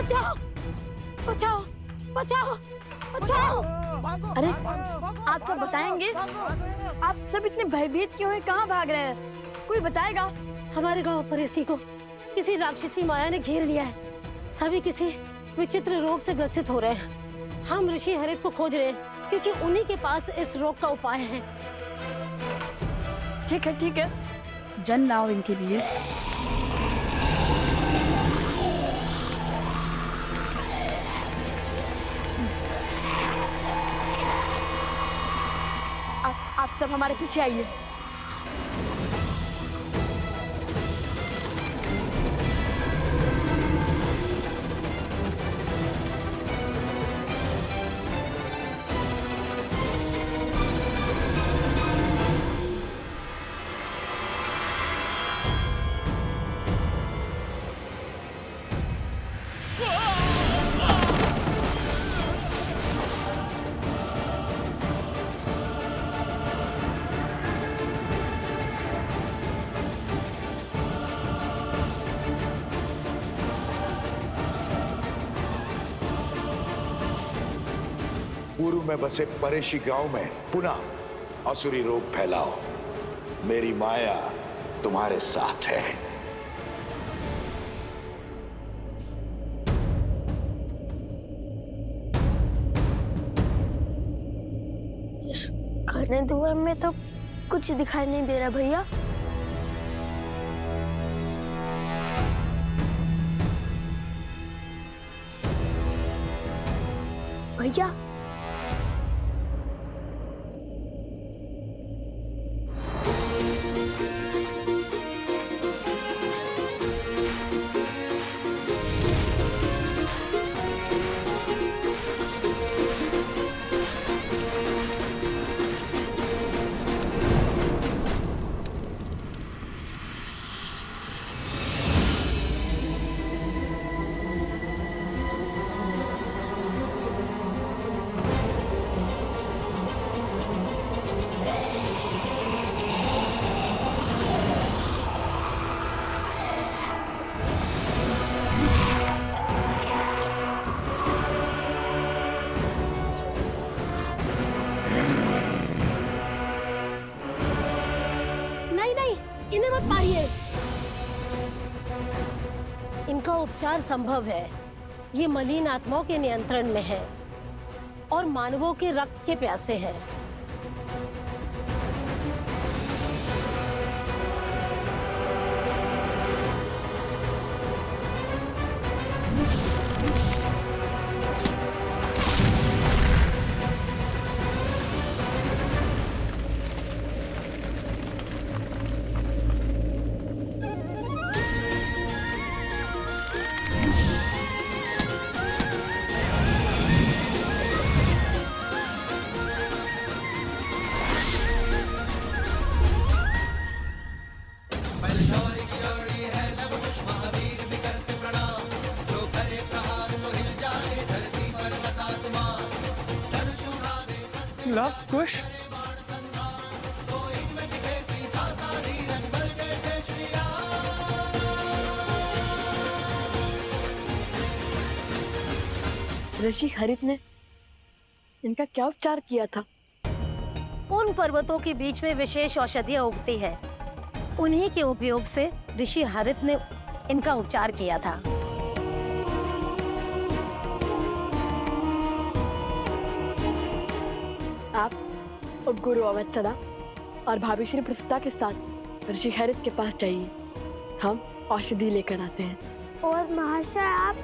बचाओ बचाओ बचाओ बचाओ। अरे आप सब बताएंगे? आप सब इतने भयभीत क्यों हैं? कहाँ भाग रहे हैं? कोई बताएगा? हमारे गांव पर इसी को किसी राक्षसी माया ने घेर लिया है। सभी किसी विचित्र रोग से ग्रसित हो रहे हैं। हम ऋषि हरित को खोज रहे हैं क्योंकि उन्हीं के पास इस रोग का उपाय है। ठीक है, जन लाओ इनके लिए। आप सब हमारे पीछे आइए। पूर्व में बसे परेशी गांव में पुनः असुरी रोग फैलाओ। मेरी माया तुम्हारे साथ है। इस घने धुएं में तो कुछ दिखाई नहीं दे रहा भैया। भैया इन्हें मत मारिए। इनका उपचार संभव है। ये मलिन आत्माओं के नियंत्रण में है और मानवों के रक्त के प्यासे हैं। लव कुश ऋषि हरित ने इनका क्या उपचार किया था? उन पर्वतों के बीच में विशेष औषधियां उगती है। उन्हीं के उपयोग से ऋषि हरित ने इनका उपचार किया था। आप और गुरु अवत्सदा और भाभी श्री प्रसुता के साथ ऋषि हरित के पास जाइए। हम औषधि लेकर आते हैं। और महाशय आप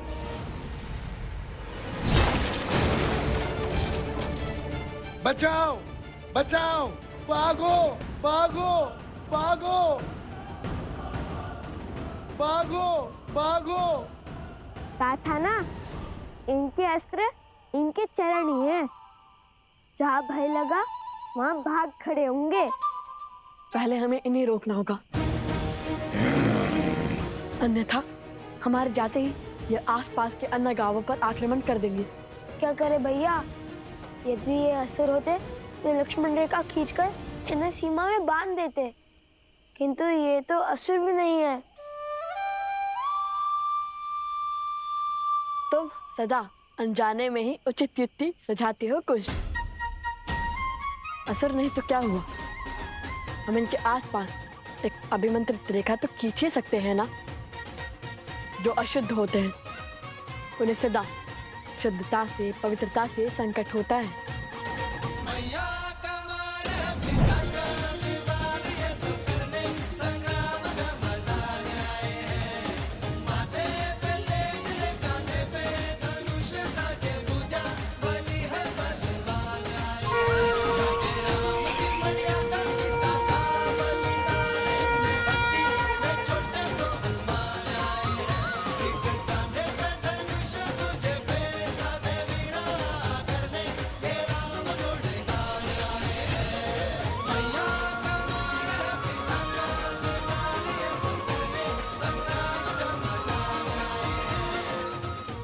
बचाओ बचाओ, भागो भागो भागो भागो भागो। कहा था ना, इनके अस्त्र इनके चरण ही है। जहाँ भय लगा वहाँ भाग खड़े होंगे। पहले हमें इन्हें रोकना होगा, अन्यथा हमारे जाते ही ये आसपास के अन्य गांवों पर आक्रमण कर देंगे। क्या करे भैया, यदि ये असुर होते तो लक्ष्मण रेखा खींचकर इन्हें सीमा में बांध देते, किंतु ये तो असुर भी नहीं है। तो सदा अनजाने में ही उचित युक्ति सुझाते हो कुछ। असर नहीं तो क्या हुआ, हम इनके आसपास एक अभिमंत्रित रेखा तो खींच ही सकते हैं ना। जो अशुद्ध होते हैं उन्हें सदा शुद्धता से, पवित्रता से संकट होता है।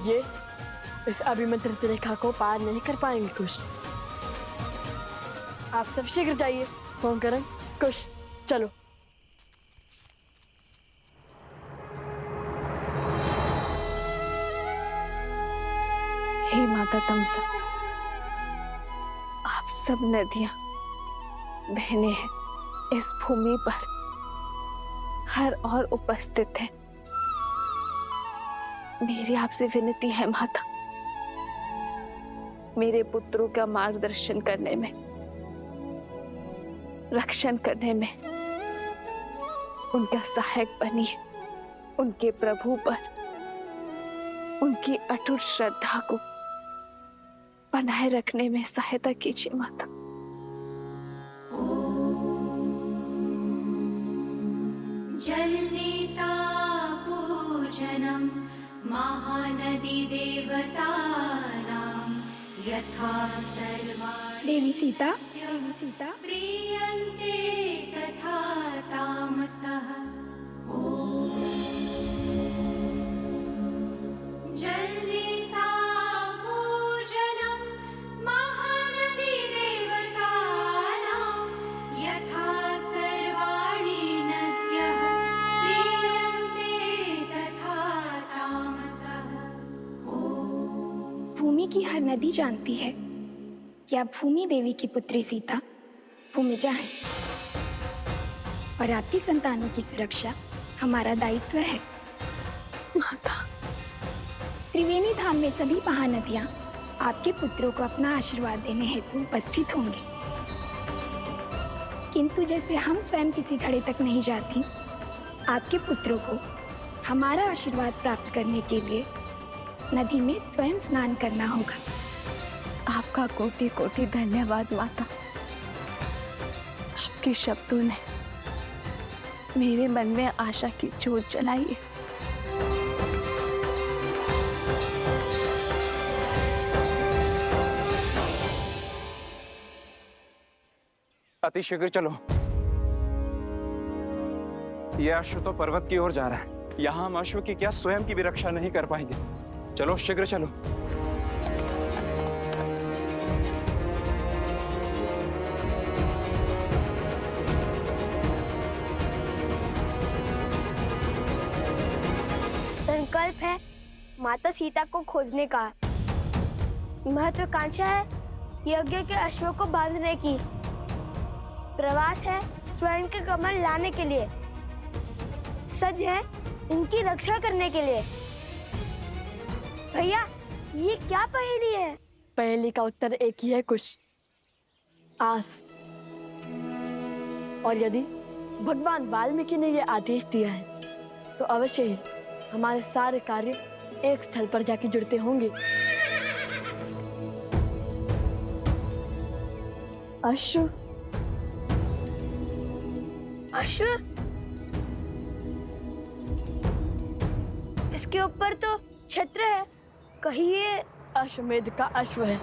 ये इस अभिमंत्रित रेखा को पार नहीं कर पाएंगे कुश। आप सब शीघ्र जाइए। सोमकरण, कुश, चलो। हे माता तमसा, आप सब नदियां, बहनें हैं इस भूमि पर हर और उपस्थित हैं। मेरी आपसे विनती है माता, मेरे पुत्रों का मार्गदर्शन करने में, रक्षण करने में उनका सहायक बनिए। उनके प्रभु पर उनकी अटूट श्रद्धा को बनाए रखने में सहायता कीजिए माता। जलनीता पूजनम महानदी देवतानां यथा सर्वाणि देवी सीता प्रीयन्ते तथा तामसः। जलनीता पूजनम महानदी देवतानां यथा सर्वाणि नद्यः प्रीयन्ते तथा तामसः। भूमि की हर नदी जानती है कि आप भूमि देवी की पुत्री सीता भूमिजा है और आपकी संतानों की सुरक्षा हमारा दायित्व है। माता, त्रिवेणी धाम में सभी महानदियां आपके पुत्रों को अपना आशीर्वाद देने हेतु उपस्थित होंगी, किंतु जैसे हम स्वयं किसी घड़े तक नहीं जाती, आपके पुत्रों को हमारा आशीर्वाद प्राप्त करने के लिए नदी में स्वयं स्नान करना होगा। आपका कोटि कोटि धन्यवाद माता। आपके शब्दों ने मेरे मन में आशा की ज्योत जलाई है। अतिशीघ्र चलो, यह अश्व तो पर्वत की ओर जा रहा है। यहाँ हम अश्व की क्या स्वयं की भी रक्षा नहीं कर पाएंगे। चलो शीघ्र चलो। संकल्प है माता सीता को खोजने का। महत्वाकांक्षा है यज्ञ के अश्वों को बांधने की। प्रवास है स्वर्ण के कमल लाने के लिए। सज है इनकी रक्षा करने के लिए। भैया, ये क्या पहेली है? पहेली का उत्तर एक ही है कुश, आस। और यदि भगवान वाल्मीकि ने यह आदेश दिया है तो अवश्य ही हमारे सारे कार्य एक स्थल पर जाके जुड़ते होंगे। अश्व, अश्व? इसके ऊपर तो छत्र है, कहीं ये अश्वमेध का अश्व है।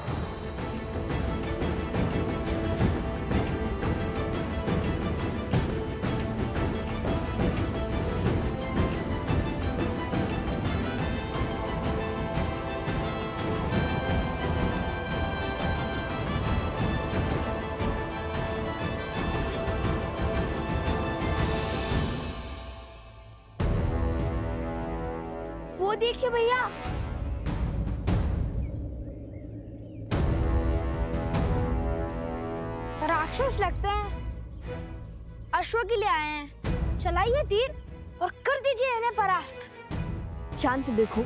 वो देखिए भैया, राक्षस लगते हैं। अश्व के लिए आए हैं। चलाइए तीर और कर दीजिए इन्हें परास्त। शांत से देखो,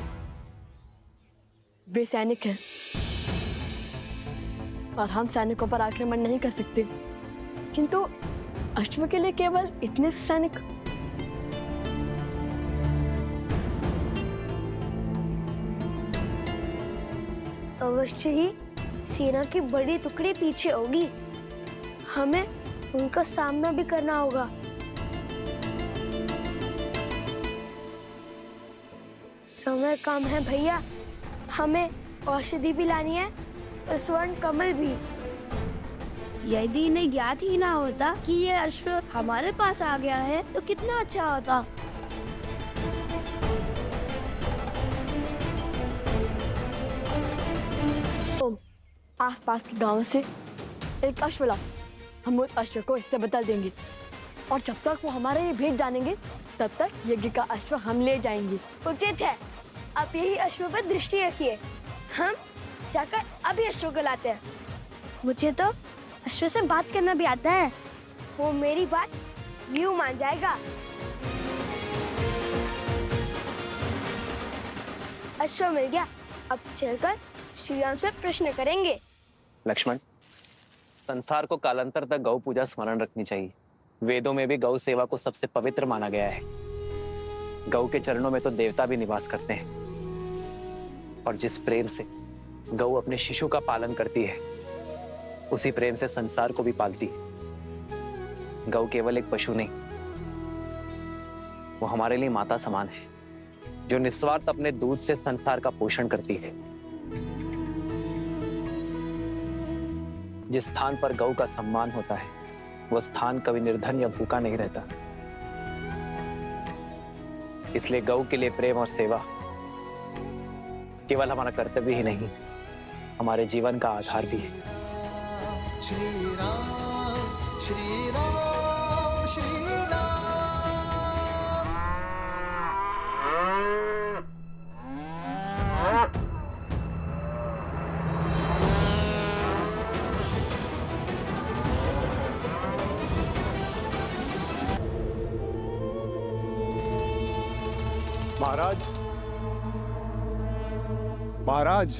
वे सैनिक हैं और हम सैनिकों पर आक्रमण नहीं कर सकते, किंतु अश्व के लिए केवल इतने सैनिक। अवश्य ही सेना की बड़ी टुकड़ी पीछे होगी। हमें उनका सामना भी करना होगा। समय कम है भैया, हमें औषधि भी लानी है और स्वर्ण कमल भी। यदि इन्हें ज्ञात ही ना होता कि ये अश्व हमारे पास आ गया है तो कितना अच्छा होता। तुम आसपास के गांव से एक अश्व ला, हम उस अश्व को इससे बदल देंगे और जब तक वो हमारे ये भेद जानेंगे तब तक यज्ञ का अश्व हम ले जाएंगे। उचित है, आप यही अश्व पर दृष्टि रखिए। हम जाकर अभी अश्व को लाते हैं। मुझे तो अश्व से बात करना भी आता है। वो मेरी बात यूं मान जाएगा। अश्व मिल गया, अब चलकर श्री राम से प्रश्न करेंगे। लक्ष्मण, संसार को कालांतर तक गौ पूजा स्मरण रखनी चाहिए। वेदों में भी गौ सेवा को सबसे पवित्र माना गया है। गौ के चरणों में तो देवता भी निवास करते हैं। और जिस प्रेम से गौ अपने शिशु का पालन करती है, उसी प्रेम से संसार को भी पालती है। गौ केवल एक पशु नहीं, वो हमारे लिए माता समान है, जो निस्वार्थ अपने दूध से संसार का पोषण करती है। जिस स्थान पर गौ का सम्मान होता है, वह स्थान कभी निर्धन या भूखा नहीं रहता। इसलिए गौ के लिए प्रेम और सेवा केवल हमारा कर्तव्य ही नहीं, हमारे जीवन का आधार भी है। श्री राम श्री राम श्री राम। महाराज,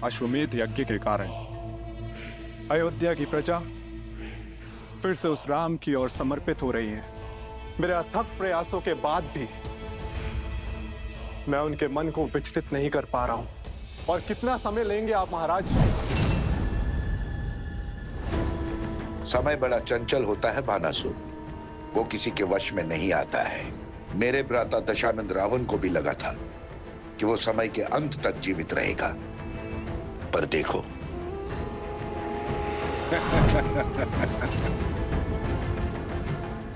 अश्वमेध यज्ञ के कारण अयोध्या की प्रजा फिर से उस राम की ओर समर्पित हो रही है। मेरे अथक प्रयासों के बाद भी मैं उनके मन को विचलित नहीं कर पा रहा हूं। और कितना समय लेंगे आप महाराज? समय बड़ा चंचल होता है बानासुर, वो किसी के वश में नहीं आता है। मेरे भ्राता दशानंद रावण को भी लगा था कि वो समय के अंत तक जीवित रहेगा, पर देखो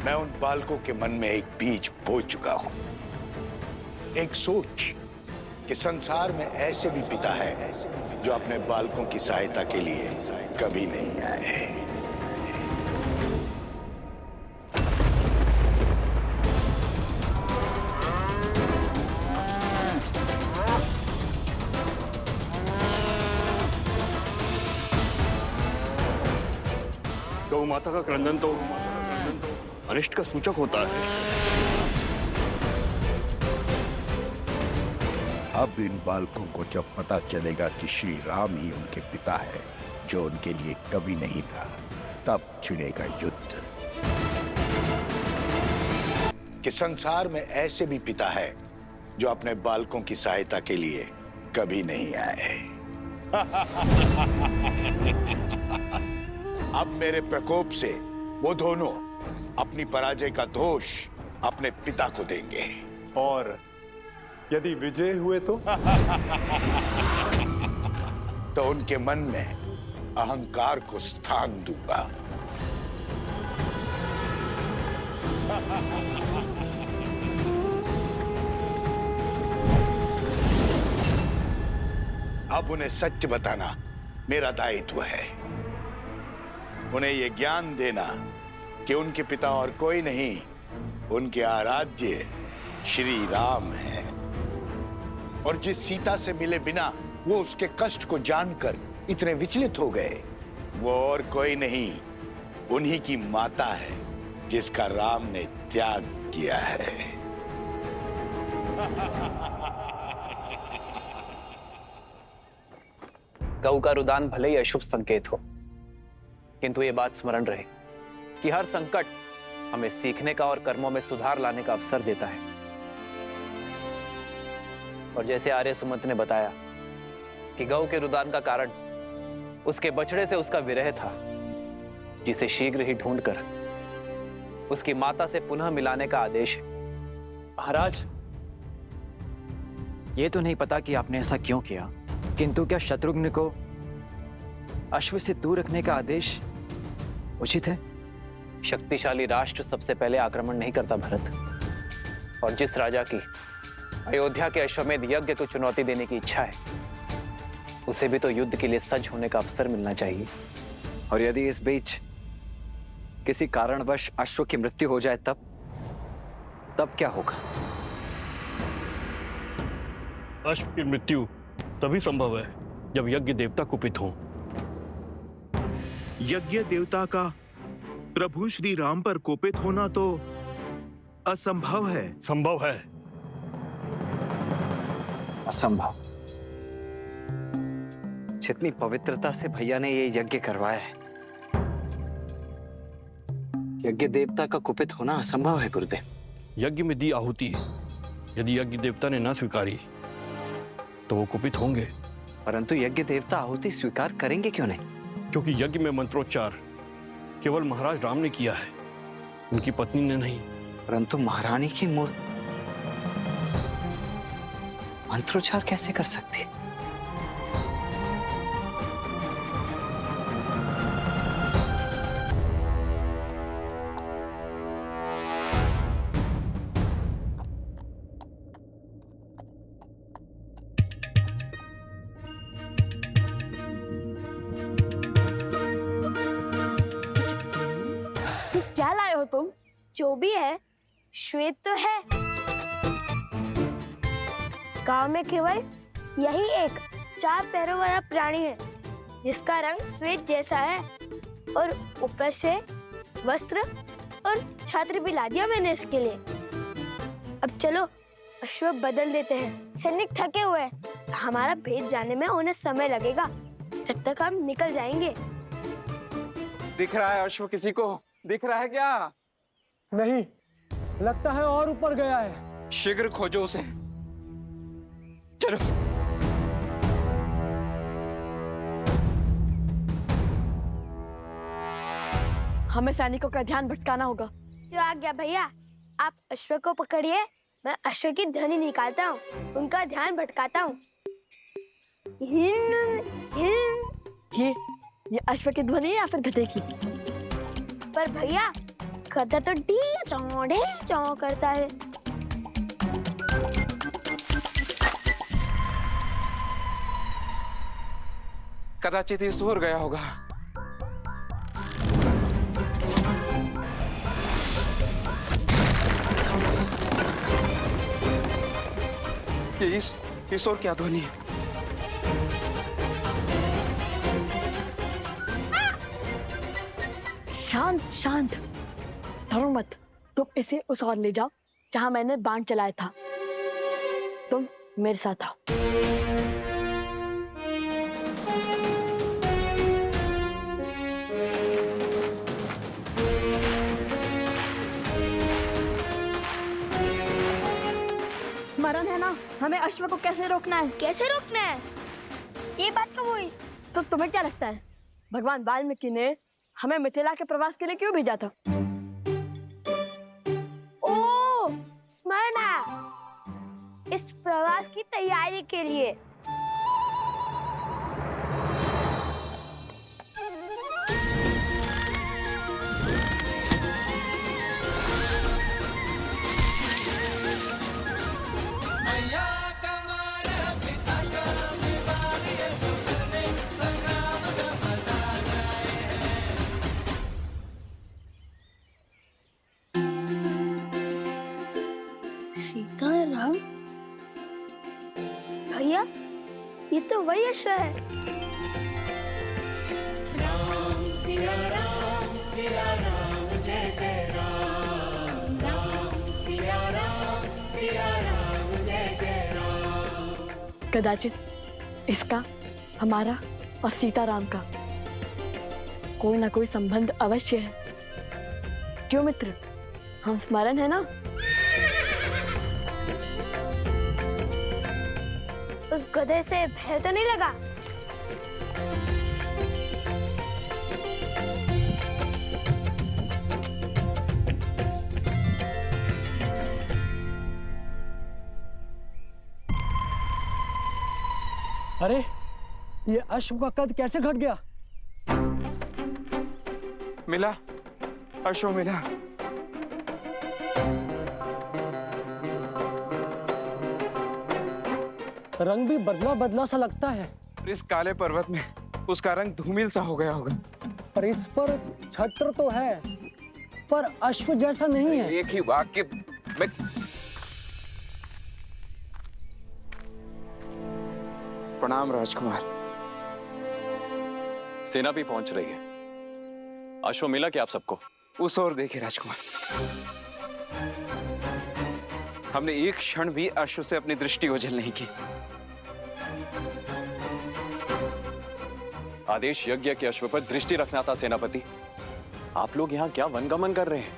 मैं उन बालकों के मन में एक बीज बो चुका हूं, एक सोच कि संसार में ऐसे भी पिता है जो अपने बालकों की सहायता के लिए कभी नहीं आए। गौ माता का क्रंदन तो अनिष्ट का सूचक होता है। अब इन बालकों को जब पता चलेगा कि श्री राम ही उनके पिता है, जो उनके लिए कभी नहीं था, तब छिड़ेगा युद्ध। कि संसार में ऐसे भी पिता है जो अपने बालकों की सहायता के लिए कभी नहीं आए। अब मेरे प्रकोप से वो दोनों अपनी पराजय का दोष अपने पिता को देंगे। और यदि विजय हुए तो उनके मन में अहंकार को स्थान दूंगा। अब उन्हें सत्य बताना मेरा दायित्व है। उन्हें यह ज्ञान देना कि उनके पिता और कोई नहीं, उनके आराध्य श्री राम है। और जिस सीता से मिले बिना वो उसके कष्ट को जानकर इतने विचलित हो गए, वो और कोई नहीं, उन्हीं की माता है जिसका राम ने त्याग किया है। गौ का रुदान भले ही अशुभ संकेत हो, किंतु ये बात स्मरण रहे कि हर संकट हमें सीखने का और कर्मों में सुधार लाने का अवसर देता है। और जैसे आर्य सुमंत ने बताया कि गौ के रुदान का कारण उसके बछड़े से उसका विरह था, जिसे शीघ्र ही ढूंढकर उसकी माता से पुनः मिलाने का आदेश है। महाराज, ये तो नहीं पता कि आपने ऐसा क्यों किया, किंतु क्या शत्रुघ्न को अश्व से दूर रखने का आदेश उचित है? शक्तिशाली राष्ट्र सबसे पहले आक्रमण नहीं करता भरत, और जिस राजा की अयोध्या के अश्वमेध यज्ञ को चुनौती देने की इच्छा है, उसे भी तो युद्ध के लिए सज्ज होने का अवसर मिलना चाहिए। और यदि इस बीच किसी कारणवश अश्व की मृत्यु हो जाए तब क्या होगा? अश्व की मृत्यु तभी संभव है जब यज्ञ देवता कुपित हो। यज्ञ देवता का प्रभु श्री राम पर कोपित होना तो असंभव है। संभव है। असंभव? जितनी पवित्रता से भैया ने ये यज्ञ करवाया है, यज्ञ देवता का कुपित होना असंभव है गुरुदेव। यज्ञ में दी आहुति यदि यज्ञ देवता ने ना स्वीकारी तो वो कुपित होंगे। परंतु यज्ञ देवता आहुति स्वीकार करेंगे क्यों नहीं? क्योंकि यज्ञ में मंत्रोच्चार केवल महाराज राम ने किया है, उनकी पत्नी ने नहीं। परंतु महारानी की मूर्ति मंत्रोच्चार कैसे कर सकती है? क्या लाए हो तुम? जो भी है श्वेत तो है। गांव में केवल यही एक 4 पैरों वाला प्राणी है जिसका रंग श्वेत जैसा है, और ऊपर से वस्त्र और छात्र भी ला दिया मैंने इसके लिए। अब चलो अश्व बदल देते हैं। सैनिक थके हुए हैं, हमारा भेद जाने में उन्हें समय लगेगा, तब तक हम निकल जाएंगे। दिख रहा है अश्व किसी को? दिख रहा है क्या? नहीं, लगता है और ऊपर गया है। शीघ्र खोजो उसे। चलो। हमें सैनिकों का ध्यान भटकाना होगा। जो आ गया भैया, आप अश्व को पकड़िए, मैं अश्व की ध्वनि निकालता हूँ, उनका ध्यान भटकाता हूँ। ये अश्व की ध्वनि है या फिर गधे की? पर भैया गधा तो डी चौ करता है। कदाचित ये सोर गया होगा। ये सोर क्या ध्वनि है? शांत शांत, डरो मत। तुम इसे उस ओर ले जाओ जहां मैंने बाण चलाया था। तुम मेरे साथ आओ। मरण है ना, हमें अश्व को कैसे रोकना है? कैसे रोकना है? ये बात कब हुई? तो तुम्हें क्या लगता है भगवान वाल्मीकि ने हमें मिथिला के प्रवास के लिए क्यों भेजा था? ओ, स्मरण है, इस प्रवास की तैयारी के लिए। सीताराम भैया, ये तो वही अश्व है। सिया राम जय जय राम राम सिया राम जय जय राम। कदाचित इसका हमारा और सीताराम का कोई ना कोई संबंध अवश्य है। क्यों मित्र, हम स्मरण है ना? उस गधे से भय तो नहीं लगा? अरे ये अश्व का कद कैसे घट गया? मिला, अश्व मिला। रंग भी बदला बदला सा लगता है। इस काले पर्वत में उसका रंग धूमिल सा हो गया होगा। पर इस पर छत्र तो है, पर अश्व जैसा नहीं है। एक ही वाक्य में प्रणाम राजकुमार। सेना भी पहुंच रही है। अश्व मिला क्या आप सबको? उस ओर देखिए राजकुमार, हमने एक क्षण भी अश्व से अपनी दृष्टि ओझल नहीं की। आदेश यज्ञ के अश्व पर दृष्टि रखना था सेनापति। आप लोग यहाँ क्या वनगमन कर रहे हैं?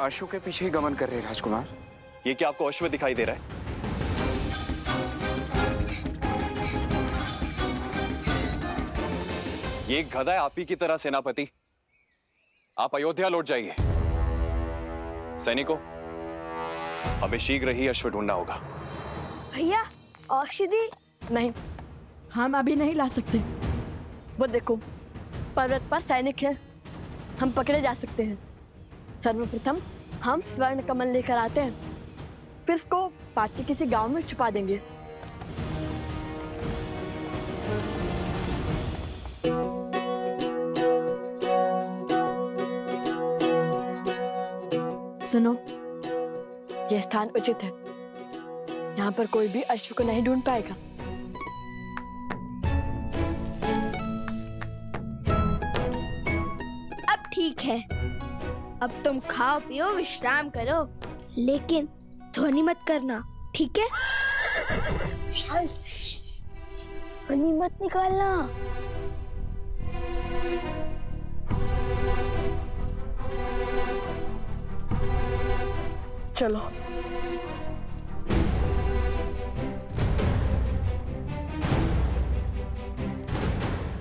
अश्व के पीछे ही गमन कर रहे हैं राजकुमार। ये क्या आपको अश्व दिखाई दे रहा है? ये एक गधा है आप ही की तरह सेनापति। आप अयोध्या लौट जाइए। सैनिकों, हमें शीघ्र ही अश्व ढूंढना होगा। भैया औषधि नहीं, हम अभी नहीं ला सकते। वो देखो, पर्वत पर सैनिक है, हम पकड़े जा सकते हैं। सर्वप्रथम हम स्वर्ण कमल लेकर आते हैं, फिर इसको पास के किसी गांव में छुपा देंगे। सुनो, यह स्थान उचित है। यहाँ पर कोई भी अश्व को नहीं ढूंढ पाएगा। अब ठीक है, अब तुम खाओ पियो विश्राम करो, लेकिन ध्वनि मत करना, ठीक है? ध्वनि मत निकालना। चलो।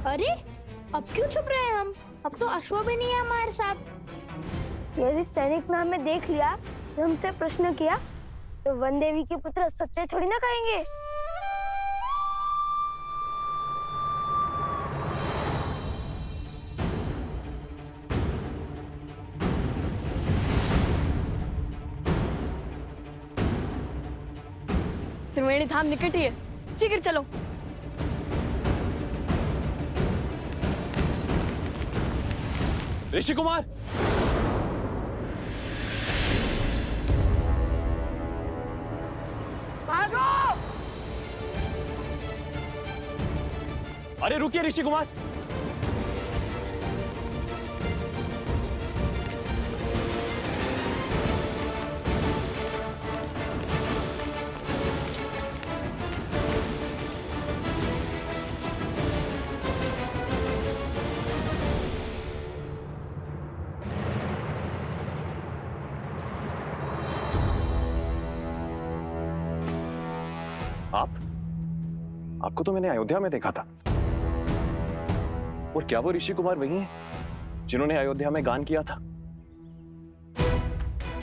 अरे अब क्यों छुप रहे हैं हम? अब तो अश्व भी नहीं है हमारे साथ। यदि सैनिक ने हमें देख लिया, तो हमसे प्रश्न किया, तो वन देवी के पुत्र सत्य थोड़ी ना कहेंगे। त्रिवेणी धाम निकट ही है, शीघ्र चलो। ऋषि कुमार, भागो! अरे रुकिए ऋषि कुमार। आपको तो मैंने अयोध्या में देखा था। और क्या वो ऋषि कुमार वही हैं जिन्होंने अयोध्या में गान किया था?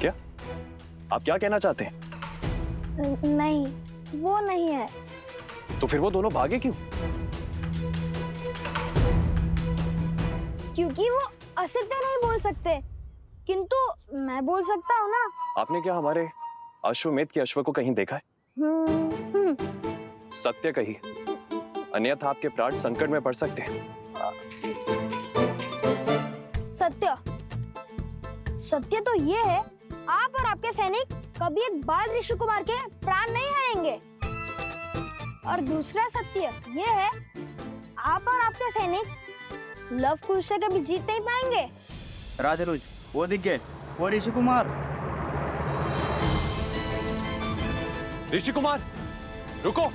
क्या आप क्या कहना चाहते हैं? नहीं, वो नहीं है। तो फिर वो दोनों भागे क्यों? क्योंकि वो असत्य नहीं बोल सकते, किंतु मैं बोल सकता हूँ ना। आपने क्या हमारे अश्वमेध के अश्व को कहीं देखा है? सत्य कही, अन्यथा आपके प्राण संकट में पड़ सकते हैं। सत्य तो ये है, आप और आपके सैनिक कभी एक बाल ऋषि कुमार के प्राण नहीं हारेंगे। और दूसरा सत्य ये है, आप और आपके सैनिक लव कुश से कभी जीत नहीं पाएंगे। राजरुज, वो दिख गए, वो ऋषि कुमार। ऋषि कुमार, रुको।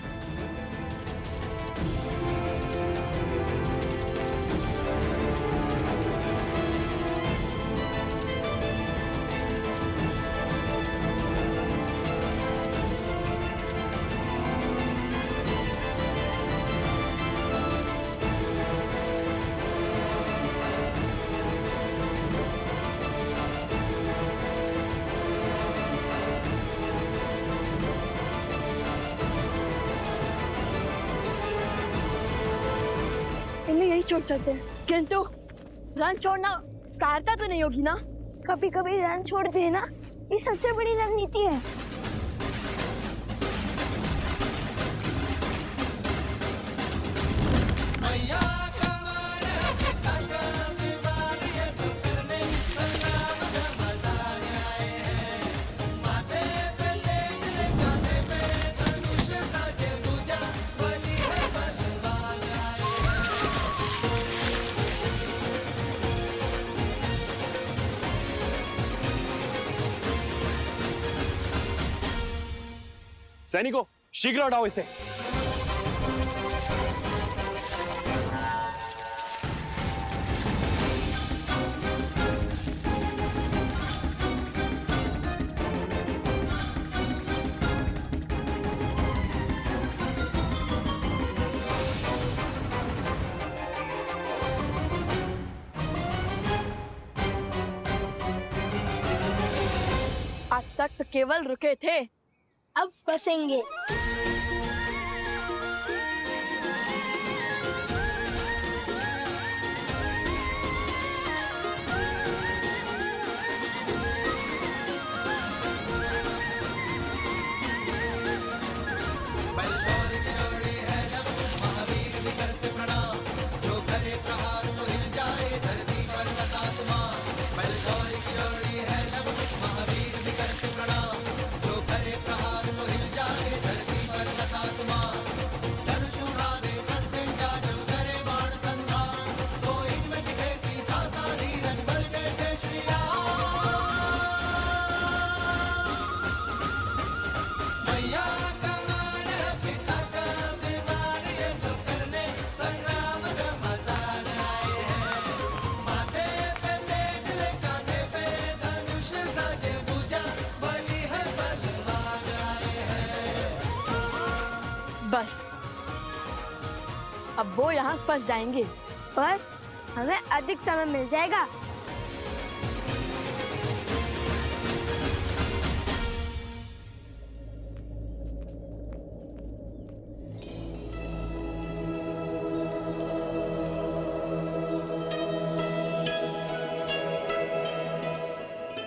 इन्हें यही छोड़ सकते हैं, किंतु रन छोड़ना सहायता तो नहीं होगी ना। कभी कभी रन छोड़ देना ये सबसे बड़ी रणनीति है। सैनिकों, शीघ्र हटाओ इसे। आज तक तो केवल रुके थे, अब फंसेंगे। बस अब वो यहाँ फंस जाएंगे, पर हमें अधिक समय मिल जाएगा।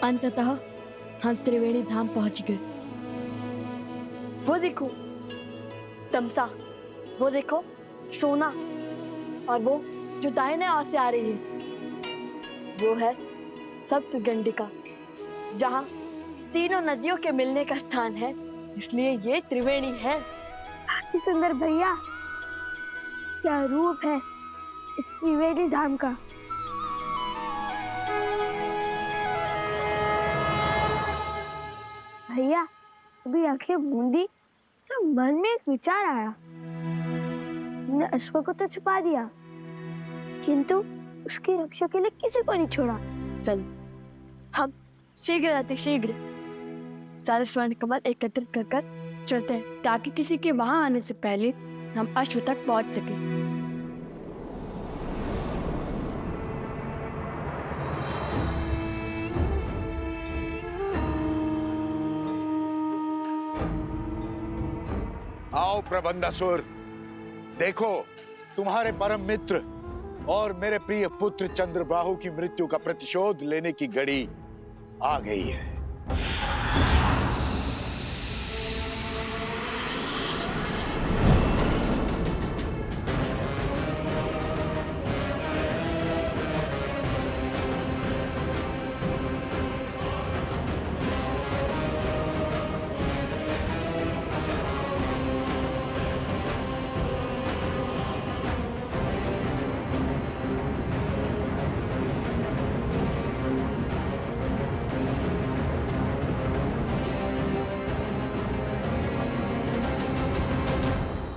अंततः हम त्रिवेणी धाम पहुंच गए। वो देखो तमसा, वो देखो सोना, और वो जो दाहिने ओर से आ रही है वो है सप्तगंडिका, जहाँ तीनों नदियों के मिलने का स्थान है, इसलिए ये त्रिवेणी है। सुंदर भैया, क्या रूप है इस त्रिवेणी धाम का। भैया अभी आंखें मूंदी तो मन में एक विचार आया। हमने अश्व को तो छुपा दिया, किंतु उसकी रक्षा के लिए किसी को नहीं छोड़ा। चल हम शीघ्र अतिशीघ्र सारे स्वर्ण कमल एकत्रित कर कर चलते हैं, ताकि किसी के वहां आने से पहले हम अश्व तक पहुंच सके। आओ प्रबंधासुर, देखो तुम्हारे परम मित्र और मेरे प्रिय पुत्र चंद्रबाहु की मृत्यु का प्रतिशोध लेने की घड़ी आ गई है।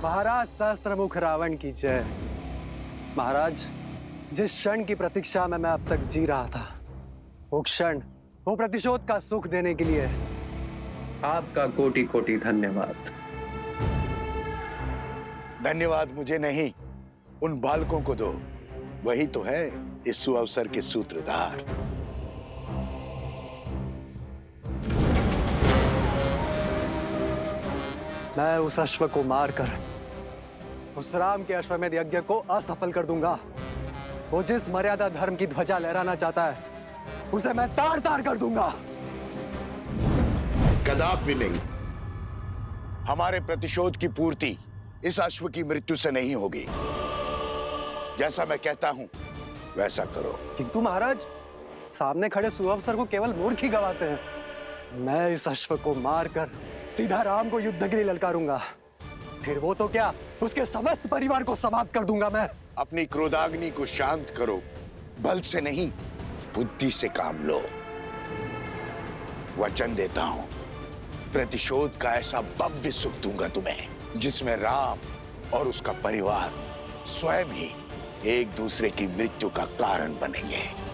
महाराज सहस्त्रमुख रावण की जय। महाराज, जिस क्षण की प्रतीक्षा में मैं अब तक जी रहा था, वो क्षण, वो प्रतिशोध का सुख देने के लिए आपका कोटि कोटि धन्यवाद। धन्यवाद मुझे नहीं, उन बालकों को दो। वही तो है इस सुअवसर के सूत्रधार। मैं उस अश्व को मारकर उस राम के अश्वमेध यज्ञ को असफल कर दूंगा। वो जिस मर्यादा धर्म की ध्वजा लहराना चाहता है, उसे मैं तार तार कर दूंगा। कदापि नहीं। हमारे प्रतिशोध की पूर्ति इस अश्व की मृत्यु से नहीं होगी। जैसा मैं कहता हूं वैसा करो। किंतु महाराज, सामने खड़े सुअवसर को केवल मूर्ख ही गवाते हैं। मैं इस अश्व को मारकर सीधा राम को युद्ध के लिए ललकारूंगा। फिर वो तो क्या, उसके समस्त परिवार को समाप्त कर दूंगा मैं। अपनी क्रोधाग्नि को शांत करो। बल से नहीं, बुद्धि से काम लो। वचन देता हूं, प्रतिशोध का ऐसा भव्य सुख दूंगा तुम्हें, जिसमें राम और उसका परिवार स्वयं ही एक दूसरे की मृत्यु का कारण बनेंगे।